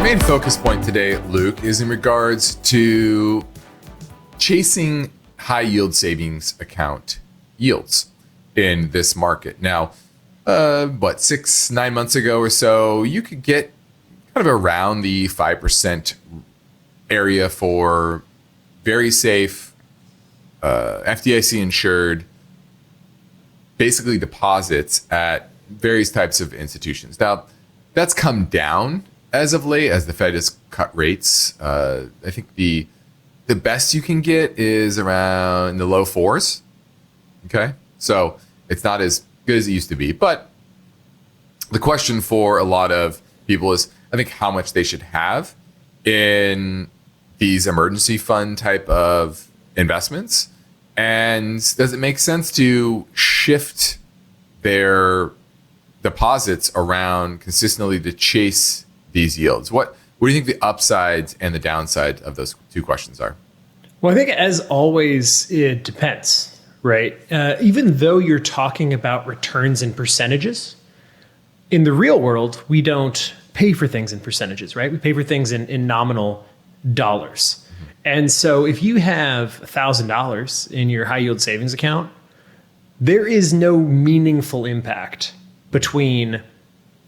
main focus point today, Luke, is in regards to chasing high yield savings account yields in this market. Now, 6-9 months ago or so, you could get kind of around the 5% area for very safe, FDIC insured, basically deposits at various types of institutions. Now, that's come down as of late as the Fed has cut rates. I think the best you can get is around the low 4s. Okay, so it's not as good as it used to be. But the question for a lot of people is, I think, how much they should have in these emergency fund type of investments, and does it make sense to shift their deposits around consistently to chase these yields? What do you think the upsides and the downside of those two questions are? Well, I think as always, it depends, right? Even though you're talking about returns in percentages, in the real world, we don't pay for things in percentages, right? We pay for things in nominal dollars. Mm-hmm. And so if you have $1,000 in your high yield savings account, there is no meaningful impact between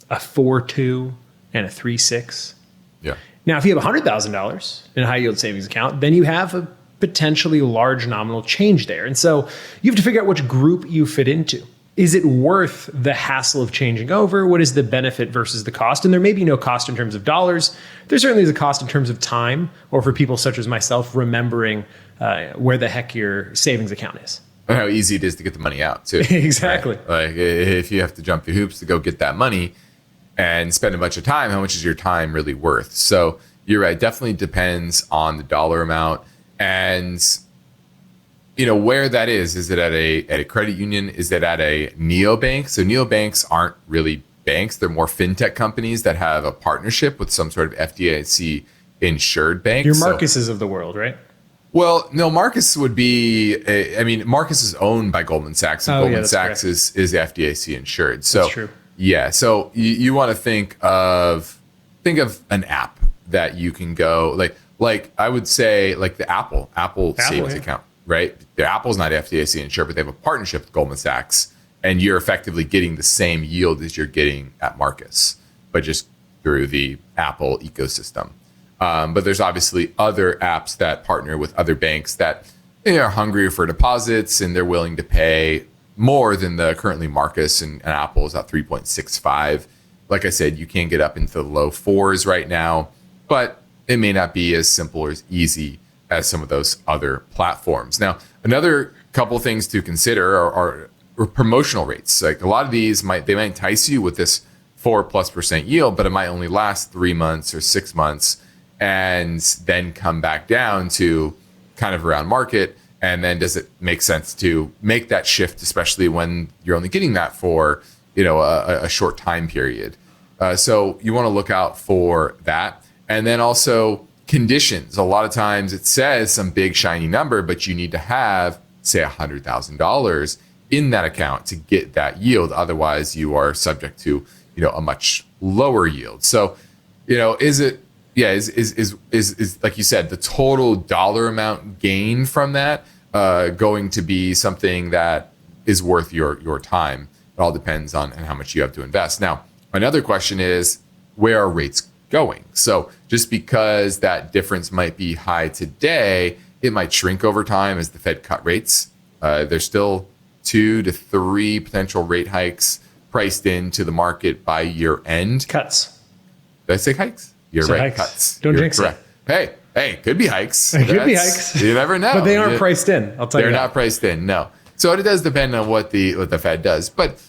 a 4.2 and a 3.6. Yeah. Now, if you have $100,000 in a high yield savings account, then you have a potentially large nominal change there. And so you have to figure out which group you fit into. Is it worth the hassle of changing over? What is the benefit versus the cost? And there may be no cost in terms of dollars. There certainly is a cost in terms of time, or for people such as myself, remembering where the heck your savings account is. And how easy it is to get the money out, too. Exactly. Right? Like, if you have to jump through hoops to go get that money and spend a bunch of time, how much is your time really worth? So you're right. Definitely depends on the dollar amount. And where that is. Is it at a credit union? Is it at a neobank? So neobanks aren't really banks. They're more fintech companies that have a partnership with some sort of FDIC insured bank. Your Marcuses of the world, right? Well, no, Marcus would be, Marcus is owned by Goldman Sachs, and Goldman Sachs is FDIC insured. So, that's true. Yeah. So you want to think of an app that you can go like I would say like the Apple savings account. Right? The Apple's not FDIC insured, but they have a partnership with Goldman Sachs, and you're effectively getting the same yield as you're getting at Marcus, but just through the Apple ecosystem. But there's obviously other apps that partner with other banks that are hungrier for deposits, and they're willing to pay more than the currently Marcus and Apple is at 3.65. Like I said, you can get up into the low 4s right now, but it may not be as simple or as easy as some of those other platforms. Now, another couple things to consider are promotional rates. Like a lot of these might entice you with this 4+% yield, but it might only last 3 months or 6 months and then come back down to kind of around market. And then does it make sense to make that shift, especially when you're only getting that for a short time period? So you want to look out for that. And then also conditions. A lot of times it says some big shiny number, but you need to have, say, $100,000 in that account to get that yield. Otherwise, you are subject to, a much lower yield. So, is like you said, the total dollar amount gain from that going to be something that is worth your time? It all depends on how much you have to invest. Now, another question is, where are rates going? So just because that difference might be high today, it might shrink over time as the Fed cut rates. There's still 2 to 3 potential rate hikes priced into the market by year end. Cuts. Did I say hikes? You're right. Hikes. Cuts. Don't jinx it. Hey, could be hikes. It could be hikes. You never know. But they aren't priced in. I'll tell you. They're not priced in. No. So it does depend on what the Fed does, but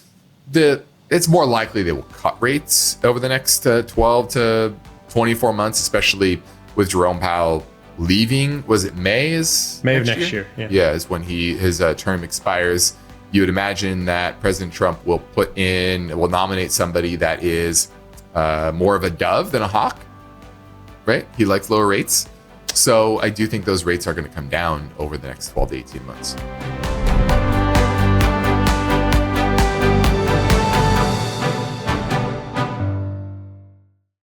it's more likely they will cut rates over the next 12 to 24 months, especially with Jerome Powell leaving. Was it May? May of next year. Yeah, is when his term expires. You would imagine that President Trump will nominate somebody that is more of a dove than a hawk, right? He likes lower rates. So I do think those rates are going to come down over the next 12 to 18 months.